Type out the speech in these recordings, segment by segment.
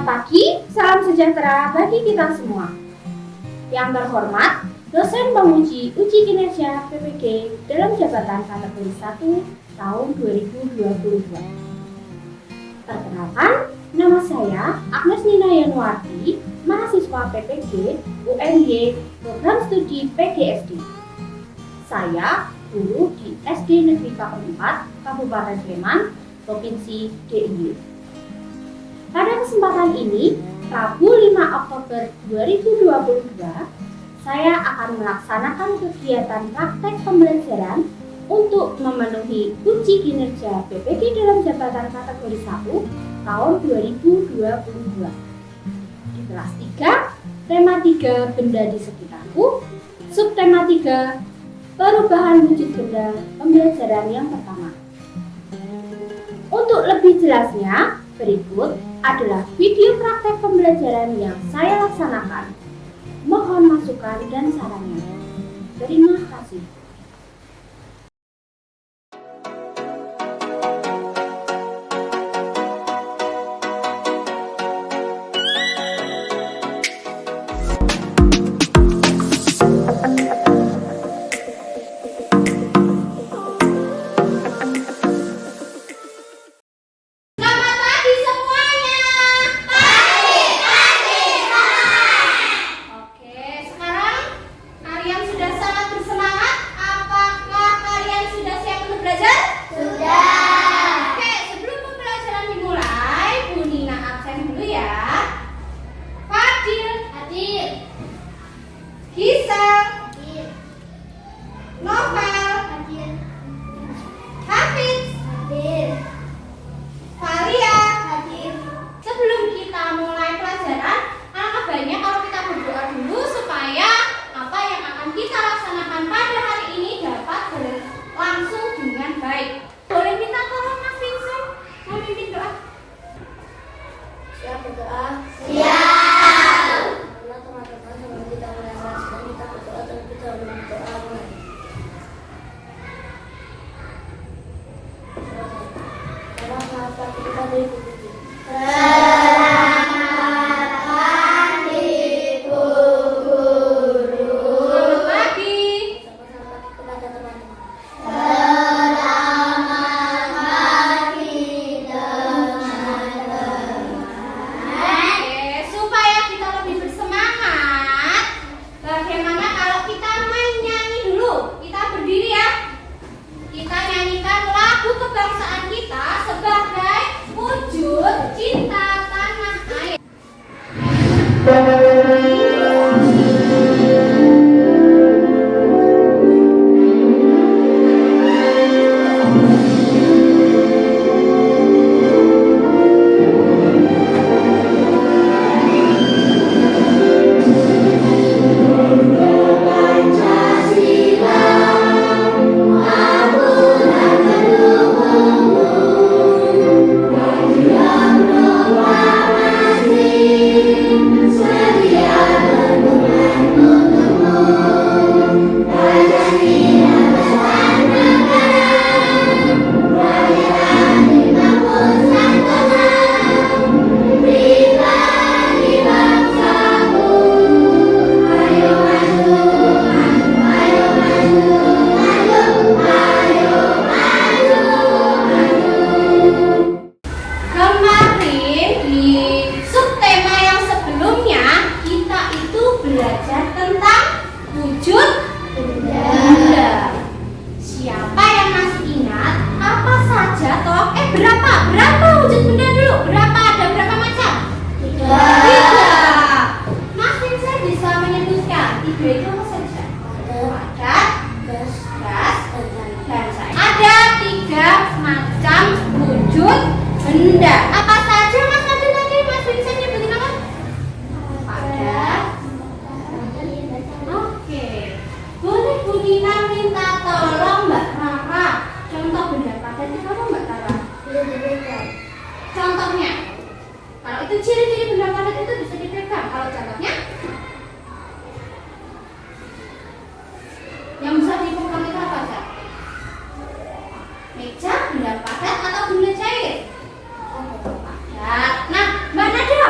Selamat pagi, salam sejahtera bagi kita semua. Yang terhormat, dosen penguji uji kinerja PPG dalam jabatan kategori 1 tahun 2022. Perkenalkan, nama saya Agnes Nina Yanuarti, mahasiswa PPG UNY Program Studi PGSD. Saya guru di SD Negeri K4 Kabupaten Sleman, Provinsi DIY. Pada kesempatan ini, Rabu 5 Oktober 2022, saya akan melaksanakan kegiatan praktek pembelajaran untuk memenuhi uji kinerja PPG dalam jabatan kategori 1 tahun 2022. Di kelas 3, tema 3 benda di sekitarku, subtema 3 perubahan wujud benda, pembelajaran yang pertama. Untuk lebih jelasnya, berikut adalah video praktek pembelajaran yang saya laksanakan. Mohon masukan dan sarannya. Terima kasih. Meja, benda padat atau benda cair? Padat. Nah, Mbak Nada,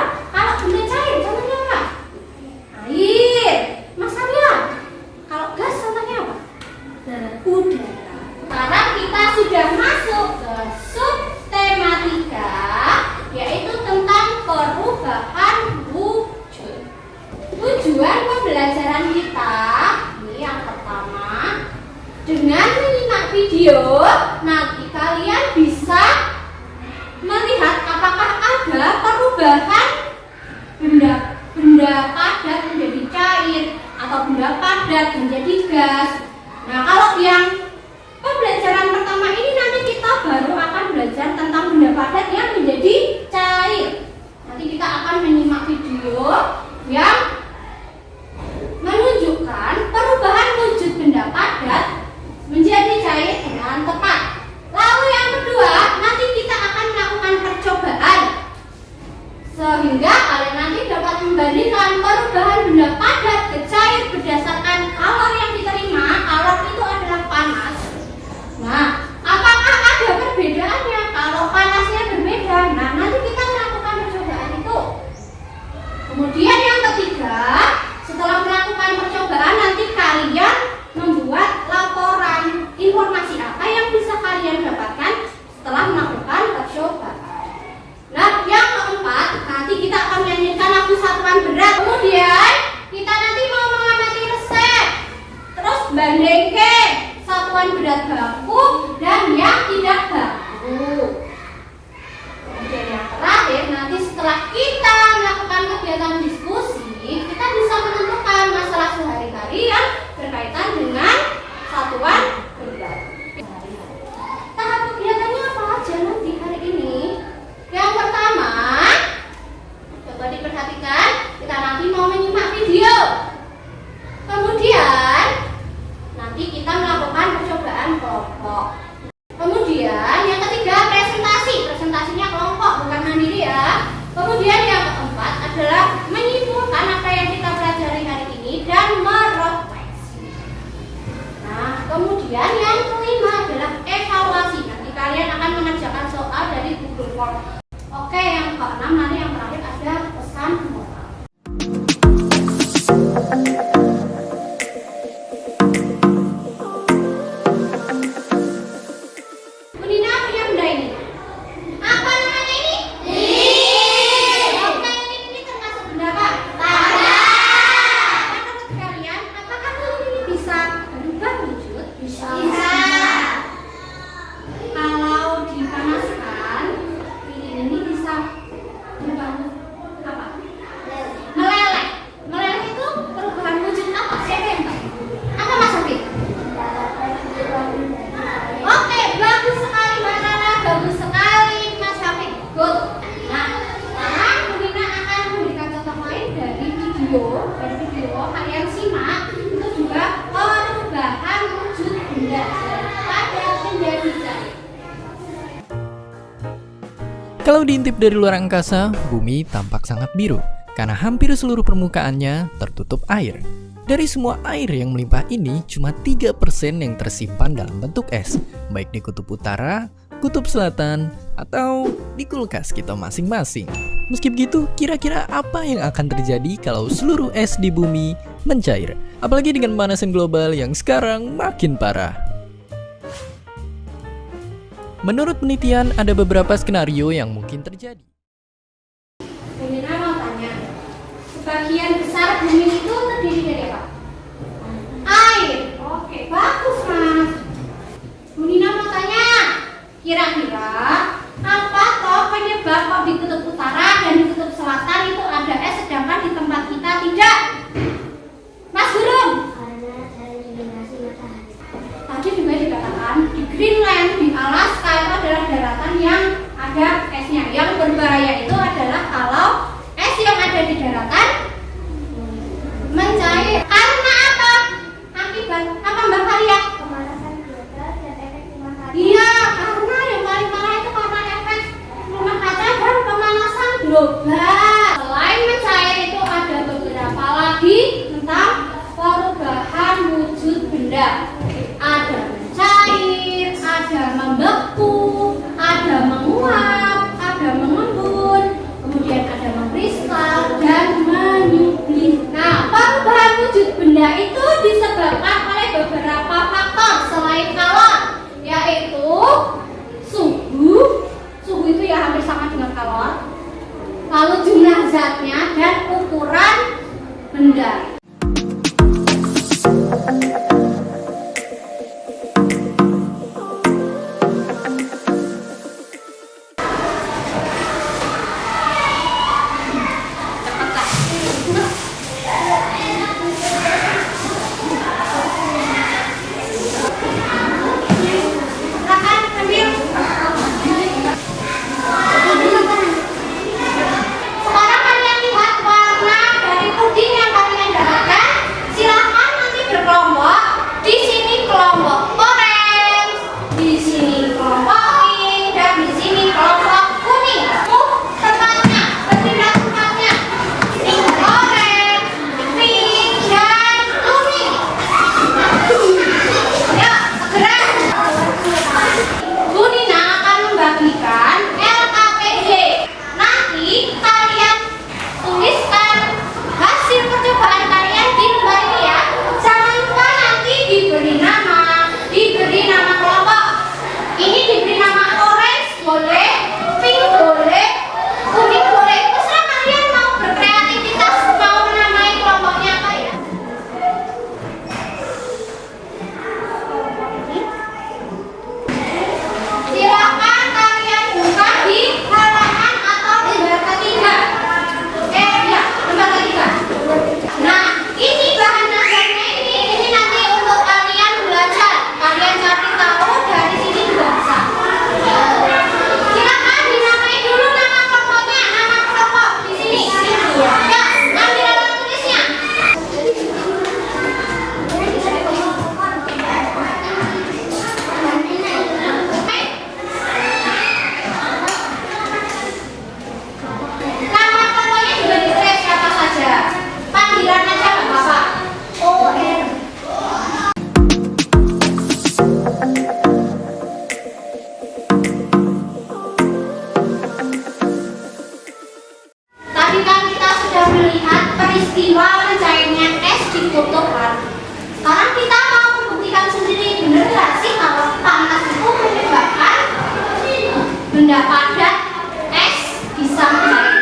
video, nanti kalian bisa melihat apakah ada perubahan benda padat menjadi cair atau benda padat menjadi gas. Nah, kalau yang pembelajaran pertama ini nanti kita baru akan belajar tentang benda padat yang menjadi cair. Nanti kita akan menyimak video yang menunjukkan perubahan wujud benda padat menjadi cair dengan tepat. Lalu yang kedua, nanti kita akan melakukan percobaan sehingga kalian nanti dapat membandingkan perubahan benda padat ke cair berdasarkan kalor yang diterima. Kalor itu adalah panas. Nah, apakah ada perbedaannya kalau panasnya berbeda? Nah, nanti kita melakukan percobaan itu. Kemudian yang ketiga, setelah melakukan percobaan nanti kalian membuat laporan informasi apa yang bisa kalian dapatkan setelah melakukan percobaan. Nah, yang keempat, nanti kita akan menyanyikan lagu satuan berat. Kemudian kita nanti mau mengamati resep, terus bandingkan satuan berat baku dan yang tidak baku. Kemudian yang terakhir, nanti setelah kita melakukan kegiatan diskusi, kita bisa menentukan masalah sehari-hari yang berkaitan dengan satuan berat. Tahap kegiatannya apa aja nanti hari ini? Yang pertama, coba diperhatikan, kita nanti mau menyimak video. Kemudian nanti kita melakukan percobaan kelompok. Kemudian yang ketiga, presentasinya kelompok bukan mandiri ya. Kemudian yang keempat adalah menyimpulkan apa yang kita pelajari hari ini dan merefleksi. Nah, kemudian yang kelima adalah evaluasi. Nanti kalian akan mengerjakan soal dari Google Form. Oke, yang keenam nanti yang terakhir ada pesan moral. Bu Nina punya benda ini. Apa namanya ini? Oke, ini termasuk benda apa? Tanah. Menurut kalian, apakah ini bisa berubah wujud? Bisa. Kalau dipanaskan, ini bisa berubah apa? Meleleh. Meleleh itu perubahan wujud apa? Siapa yang tahu? Apa Mas Sofi? Oke, bagus sekali Mbak Nana, bagus sekali Mas Sofi. Good. Nah, sekarang Bu Nina akan memberikan contoh lain dari video kalian simak. Itu juga perubahan wujud benda padat menjadi cair. Kalau diintip dari luar angkasa, bumi tampak sangat biru karena hampir seluruh permukaannya tertutup air. Dari semua air yang melimpah ini, cuma 3% yang tersimpan dalam bentuk es, baik di kutub utara, kutub selatan, atau di kulkas kita masing-masing. Meski begitu, kira-kira apa yang akan terjadi kalau seluruh es di bumi mencair? Apalagi dengan pemanasan global yang sekarang makin parah. Menurut penelitian, ada beberapa skenario yang mungkin terjadi. Bu Nina mau tanya, sebagian besar bumi itu terdiri dari apa? Air. Oke, bagus Mas. Bu Nina mau tanya, kira-kira apa toh penyebab kok di kutub utara dan di kutub selatan itu ada es sedangkan di tempat kita tidak? Mas Gurung? Karena eliminasi matahari. Tadi juga dikatakan di Greenland, di Alaska itu adalah daratan yang ada esnya. Yang berbahaya itu adalah kalau es yang ada di daratan mencair. Karena apa? Akibat apa Mbak Faria? Pemanasan global dan efek rumah kaca. Iya, karena yang paling parah itu karena efek rumah kaca dan pemanasan global. Selain mencair itu ada beberapa lagi tentang perubahan wujud benda. Ada mencair, ada membeku, ada menguap, ada mengembun, kemudian ada mengkristal dan menyublim. Nah, perubahan wujud benda itu disebabkan oleh beberapa faktor selain kalor, yaitu suhu itu ya hampir sama dengan kalor. Lalu dibutuhkan. Sekarang kita mau membuktikan sendiri, bener nggak sih kalau panas itu menyebabkan benda padat es bisa mencair.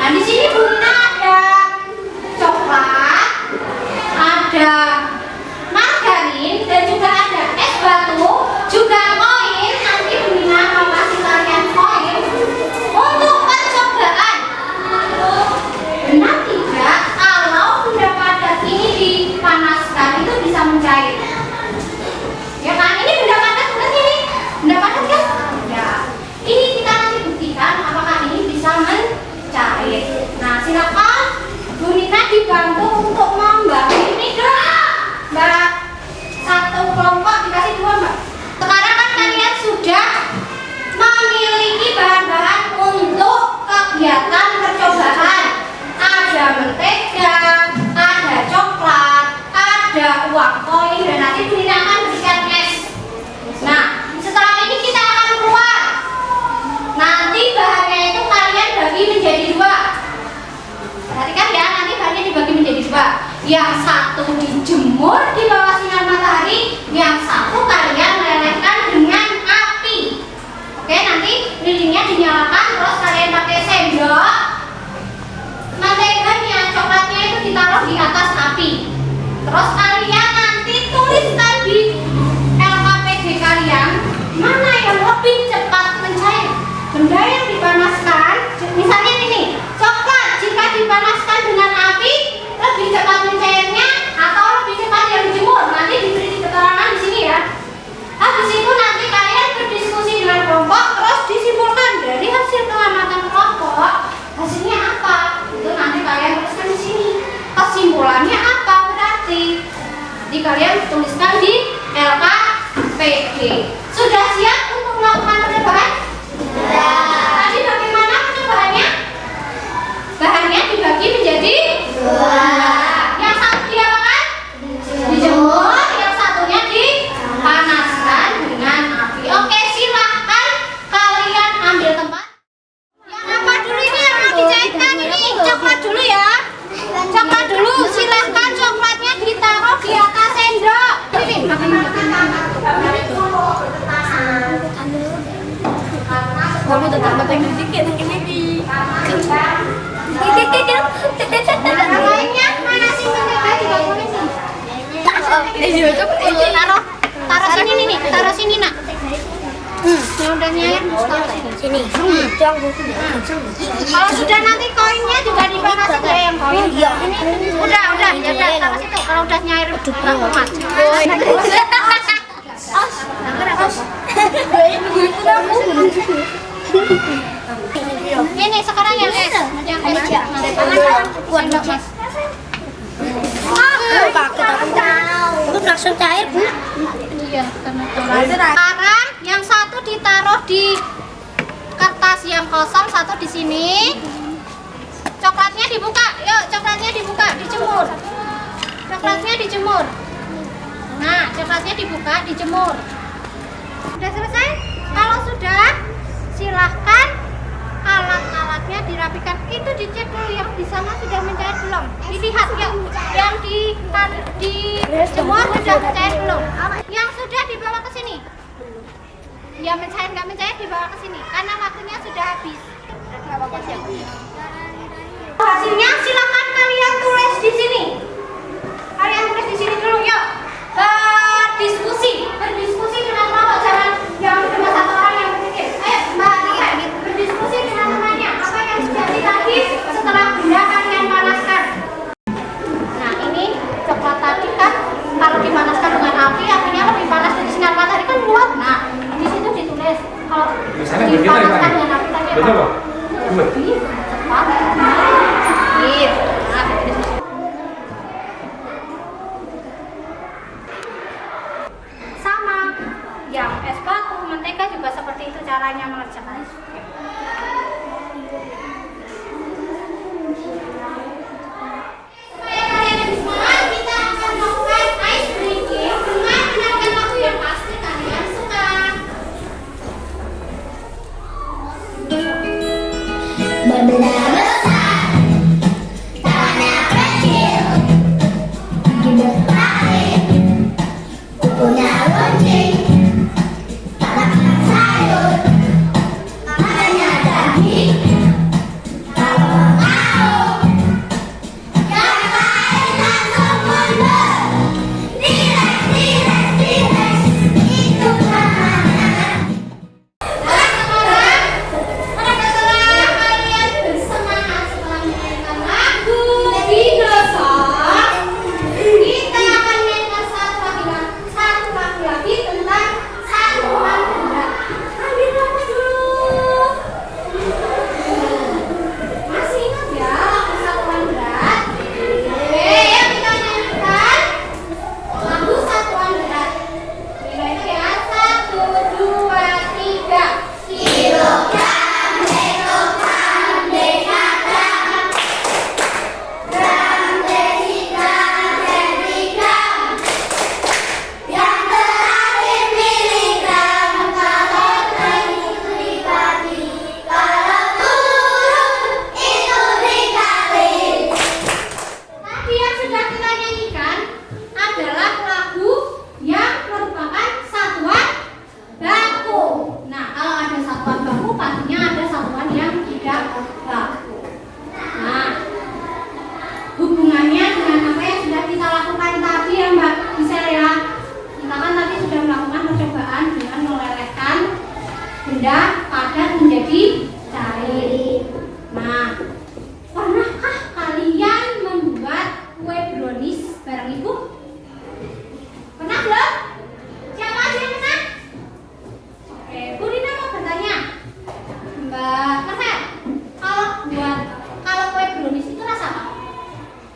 Nah di sini Bunda ada coklat, ada margarin, dan juga ada es batu, juga koin. Nanti Bunda mau kasih kalian koin untuk percobaan. Benar tidak kalau benda padat ini dipanaskan itu bisa mencair? Ya kan? Ini benda padat bukan ini? Benda padat kan? Ya. Ini kita nanti buktikan apakah ini bisa mencair. Nah, silakan Bu Nina dibantu untuk membagi ini dong. Mbak, satu kelompok dikasih 2, Mbak. Sekarang kan kalian sudah memiliki bahan-bahan untuk kegiatan percobaan. Ada mentega, ada coklat, ada uang koin, dan nanti Bu Nina akan berikan es. Nah, setelah ini kita akan keluar. Nanti bahannya itu kalian bagi menjadi 2. Perhatikan ya, nanti bahannya dibagi menjadi 2. Yang satu dijemur di bawah sinar matahari, yang satu kalian lelehkan dengan api. Oke, nanti lilinnya dinyalakan, terus kalian pakai sendok. Menteganya, coklatnya itu ditaruh di atas api. Terus kalian nanti tuliskan di LKPD kalian mana yang lebih cepat mencair. Benda yang dipanaskan, misalnya ini, coklat jika dipanaskan dengan api lebih cepat mencairnya atau lebih cepat yang dijemur. Nanti diberi keterangan di sini ya. Habis itu nanti kalian berdiskusi dengan kelompok, terus disimpulkan dari hasil pengamatan kelompok hasilnya apa. Itu nanti kalian tuliskan di sini. Kesimpulannya apa berarti? Jadi kalian tuliskan di LKPD. Sudah siap untuk melakukan percobaan? Tadi bagaimana percobaannya? Bahannya dibagi menjadi 2. Yang satu diapakan? Dijemur. Yang satunya dipanaskan dengan api. Oke, silahkan kalian ambil tempat. Yang apa dulu ini yang mau dicairkan ini? Coklat dulu ya. Coklat dulu. Silahkan coklatnya ditaruh di atas sendok. Ini. Kamu tetap matang dikit ini. Yang lainnya mana sih mentega juga boleh sih. Taruh sini nih, taruh sini nak. Yang udah nyair sini. Kalau sudah nanti koinnya juga dipanas aja yang koin. Udah, ya udah taruh situ. Kalau udah nyair kumat. Ini sekarang yang es. Yang es. Buat Mas. Itu langsung cair, Bu. Iya, sekarang yang satu ditaruh di kertas yang kosong, satu di sini. Coklatnya dibuka, yuk coklatnya dibuka, dijemur. Coklatnya dijemur. Nah, coklatnya dibuka, dijemur. Sudah selesai? Kalau sudah, silahkan alat-alatnya dirapikan. Itu dicek dulu yang di sana sudah mencair belum. Dilihat yang dijemur sudah mencair belum. Yang sudah dibawa ke sini. Yang mencair nggak mencair dibawa ke sini karena waktunya sudah habis. Hasilnya silahkan kalian tulis di sini. Kalian tulis di sini dulu yuk. Berdiskusi dengan kelompok, jangan yang cuma satu orang yang berpikir. Ayo Mbak Nika, berdiskusi dengan temannya. Apa yang terjadi tadi setelah benda kalian panaskan? Nah ini coklat tadi kan kalau dipanaskan dengan api, apinya lebih panas dari sinar matahari kan kuat. Nah di situ ditulis kalau dipanaskan dengan api tadi apa? Lebih cepat. Gitu. Nah, berdiskusi. Yang es batu, mentega juga seperti itu caranya mengerjakan. Supaya kalian lebih semangat, kita akan melakukan ice breaking dengan mendengarkan lagu yang pasti kalian suka. Beberapa besar, tanah kecil,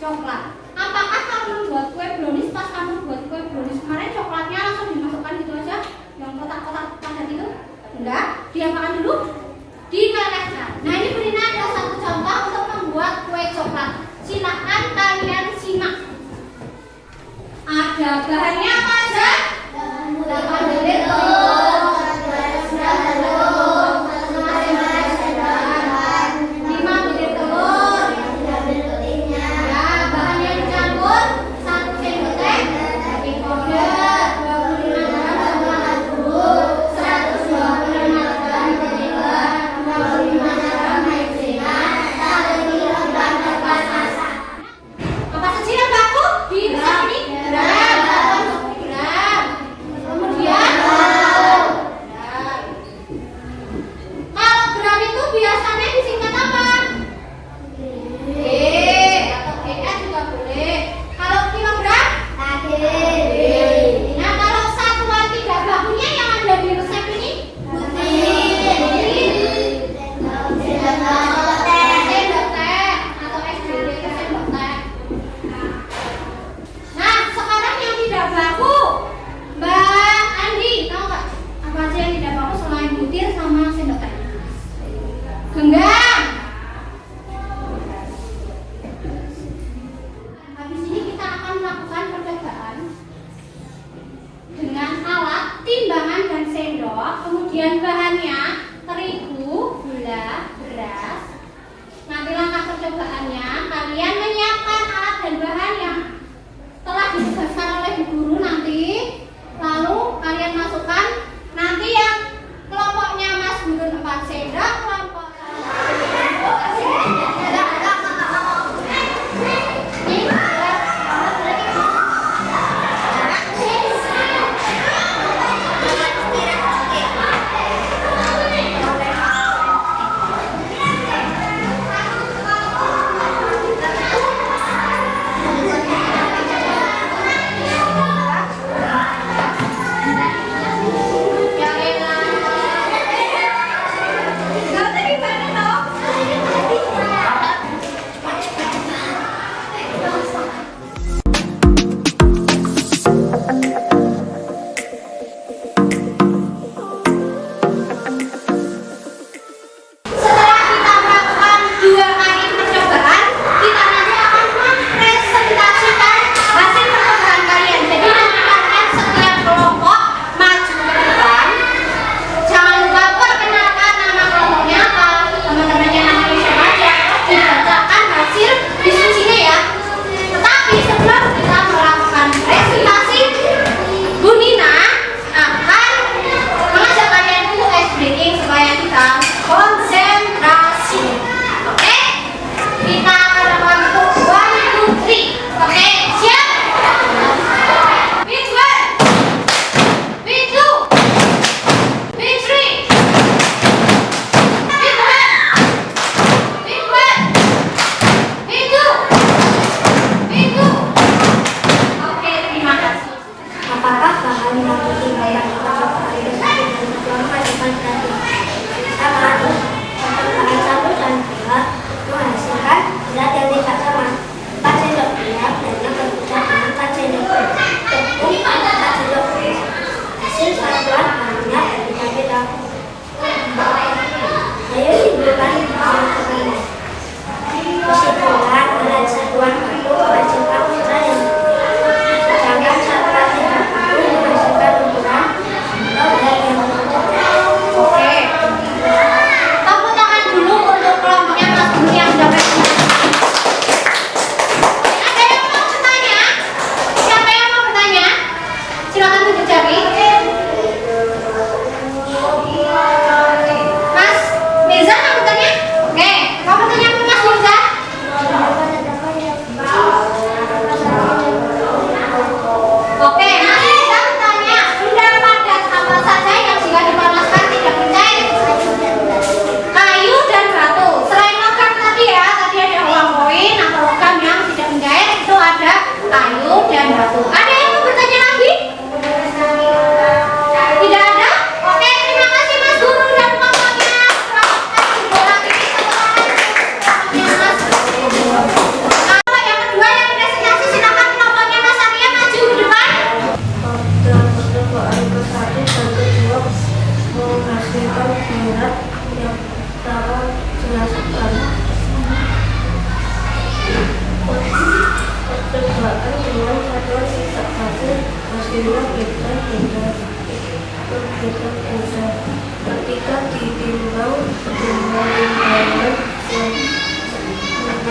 coklat. Apakah kamu membuat kue brownies pas kamu buat kue brownies kemarin coklatnya langsung dimasukkan gitu aja? Yang kotak-kotak padat itu? Enggak, diapakan dulu? Dimeleskan. Nah ini Brina ada satu contoh untuk membuat kue coklat. Silahkan kalian simak. Ada bahannya apa aja? 8 butir telur, 5 butir telur. Ya, bahan yang dicampur 1 sendok teh baking powder, 25 gram campuran bubuk, 125 gram vanila, 25 gram maizena, 1 kilogram kertas masak. Apa saja yang baku di resep ini? Garam,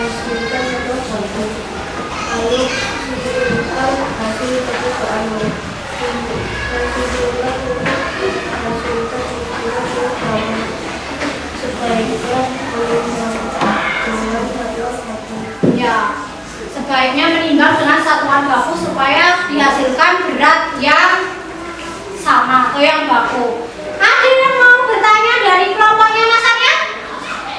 menghasilkan sebuah batu. Lalu simultan hasil percobaannya. Dan simultan menghasilkan sebuah batu. Sebaiknya menimbang dengan satuan baku. Ya, sebaiknya menimbang dengan satuan baku supaya dihasilkan berat yang sama atau yang baku. Ada yang mau bertanya dari kelompoknya Mas Arya?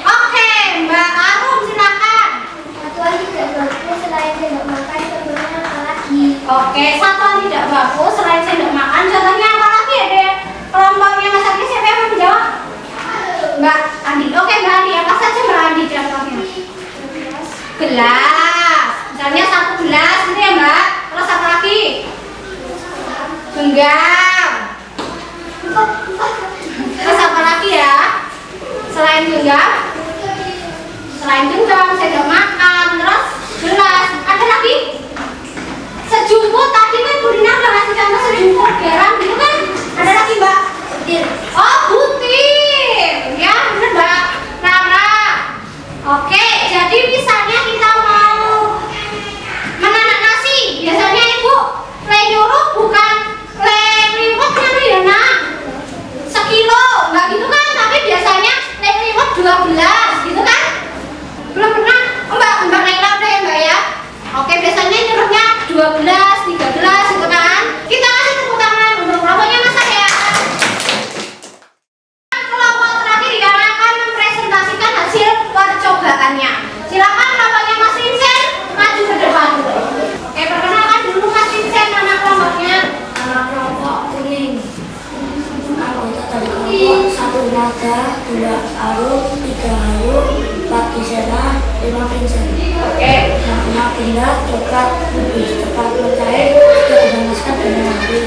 Oke, Mbak Arum silakan. Satuan tidak baku selain sendok makan contohnya apa lagi? Oke, satuan tidak baku selain sendok makan contohnya apa lagi ya deh? Kelompoknya Mas Arya siapa yang mau menjawab? Mbak Andi. Oke, Mbak Andi, apa saja Mbak Andi contohnya? Gelas. Misalnya 1 gelas gitu ya Mbak. Terus apa lagi? Genggam. Terus apa lagi ya? Selain genggam? Selain genggam, sendok makan, terus gelas. Ada lagi? Sejumput. Tadi kan Bu Rina udah ngasih contoh sejumput garam gitu kan? Ada lagi Mbak? Butir. Oh, butir. Ya, benar Mbak Rara. Oke, jadi misalnya kita mau menanak nasi, biasanya Ibu le nyuruh bukan le liwet kan ya nak? Sekilo, enggak gitu kan? Tapi biasanya le liwet 12 gitu kan? Belum pernah? Oh, Mbak Naila udah ya Mbak ya? Oke, biasanya nyuruhnya 12, 13 gitu kan? Kita kasih tepuk tangan untuk kelompoknya Mas ya. Kelompok terakhir yang akan mempresentasikan hasil percobaannya. Silakan kelompoknya Mas Vincent maju ke depan. Oke, perkenalkan dulu Mas Vincent nama kelompoknya. Nama kelompok kuning. Anggota dari kelompok 1 Naga, 2 Arum, 3 Ayu, 4 Gisela, 5 Vincent. Oke. Nama benda coklat lebih cepat mencair jika dipanaskan dengan api.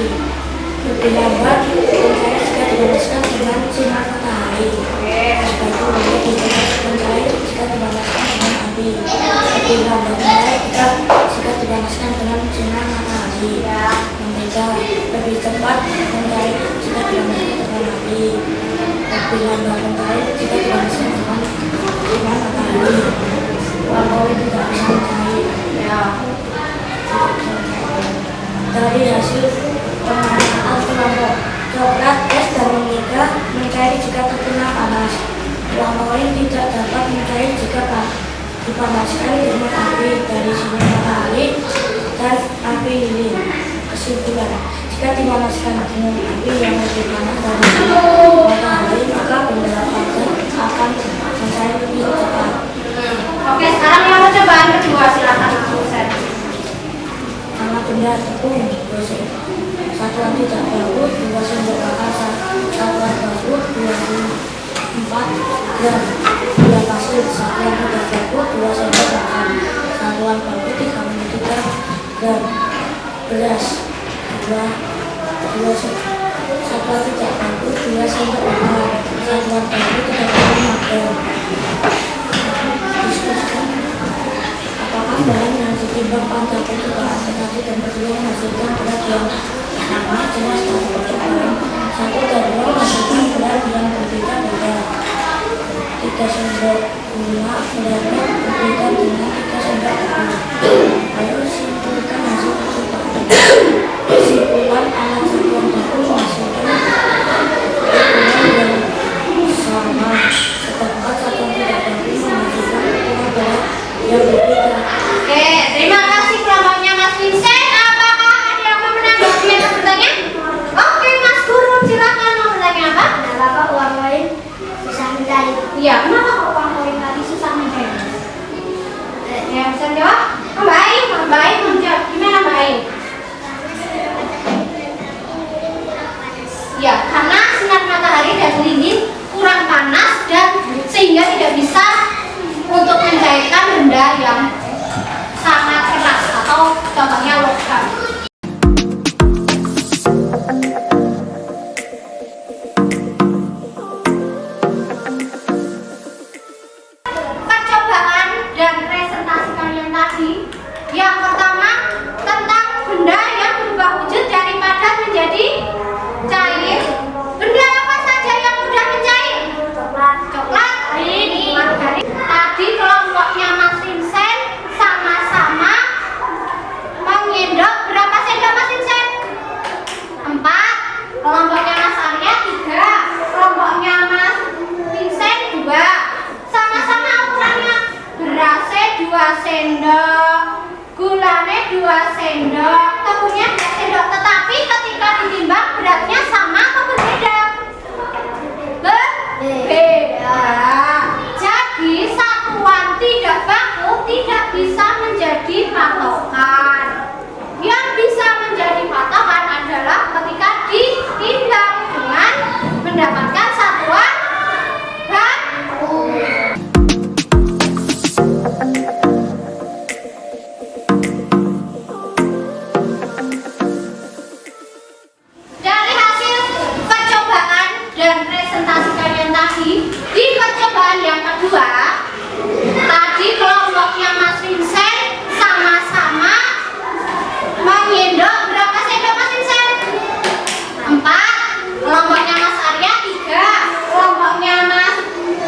Lebih lambat mencair jika dipanaskan dengan sinar matahari. Batu lebih cepat mencair jika dipanaskan dengan api. Lebih lambat mencair jika dipanaskan dengan sinar matahari. Membeda lebih cepat mencair jika dipanaskan dengan api. Lebih lambat mencair jika dipanaskan dengan sinar matahari. Lampau tidak bisa mencair. Dari hasil pengamatan kelompok coklat, es dan mengika mencair jika terkena panas. Lampauin tidak dapat mencair jika dipanaskan dengan api dari sinar matahari dan api lilin. Kesimpulan, jika dipanaskan dengan api yang lebih panas dari sinar matahari, maka benda padat akan mencair lebih cepat. Oke, sekarang yang percobaan kedua silakan Mas Vincent. Nama benda tepung gosip. Satuan tidak baku 2 sendok makan, satuan baku 24 gram. Gula pasir. Satuan tidak baku 2 sendok makan, satuan baku 33 gram. Beras 2 satuan tidak baku 2 sendok makan, satuan baku 35 gram. Diskusikan apakah bahan yang ditimbang pada percobaan tadi dan kedua menghasilkan berat yang sama. Jelas pada percobaan 1 dan 2 menghasilkan berat yang berbeda-beda. 3 sendok gula beratnya berbeda dengan 3 sendok tepung. Ayo simpulkan hasil percobaan. Kesimpulan alat satuan baku menghasilkan ukuran yang sama, sedangkan satuan tidak baku menghasilkan ukuran berat yang berbeda. Oke, terima kasih kelompoknya Mas Vincent. Apakah ada yang mau menanggapi atau bertanya? Oke, Mas Guru silakan mau bertanya apa? Kenapa uang koin bisa mencair? Iya, kenapa kok uang koin tadi susah mencair? Ya, bisa jawab? Mbak Ain mau jawab. Gimana Mbak Ain? Ya, karena sinar matahari dan lilin kurang panas dan sehingga tidak bisa untuk mencairkan benda yang sangat keras atau contohnya logam. Percobaan dan presentasi kalian tadi, yang pertama tentang benda yang berubah wujud dari padat menjadi cair. Benda apa saja yang mudah mencair? Coklat, margarin. Tadi kelompoknya Mas Vincent sendok, gulanya 2 sendok, tebunya 2 sendok. Tetapi ketika ditimbang beratnya sama atau berbeda? Berbeda. Jadi satuan tidak baku tidak bisa menjadi patokan. Yang bisa menjadi patokan adalah ketika ditimbang dengan mendapatkan satuan baku. Dari hasil percobaan dan presentasi kalian tadi, di percobaan yang kedua, tadi kelompoknya Mas Vincent sama-sama menyendok berapa sendok Mas Vincent? 4. Kelompoknya Mas Arya 3. Kelompoknya Mas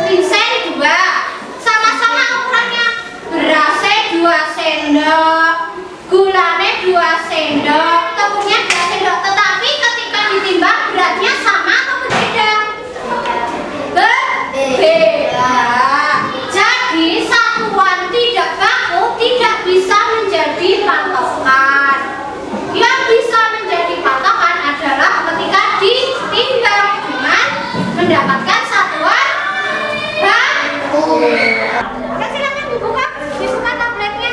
Vincent 2. Sama-sama ukurannya berasnya 2 sendok, gulanya 2 sendok, tepungnya 2 sendok. Tetapi ketika ditimbang beratnya sama atau berbeda? Berbeda. Jadi satuan tidak baku tidak bisa menjadi patokan. Yang bisa menjadi patokan adalah ketika ditimbang dengan mendapatkan satuan baku. Silakan dibuka tabletnya.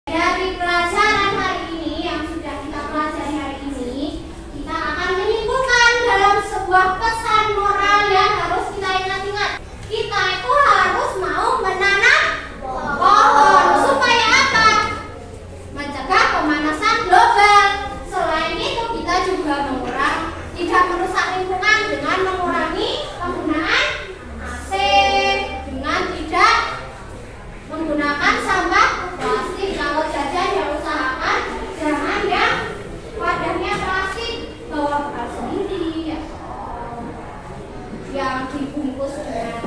Dari pelajaran hari ini yang sudah kita pelajari hari ini, kita akan menyimpulkan dalam sebuah pesan moral yang harus kita ingat-ingat. Kita itu harus mau menanam pohon. Supaya apa? Mencegah pemanasan global. Selain itu kita juga tidak merusak lingkungan dengan mengurangi penggunaan AC, dengan tidak menggunakan sampah plastik. Kalau jajan ya usahakan jangan yang wadahnya plastik, bawa bekal sendiri ya, yang dibungkus dengan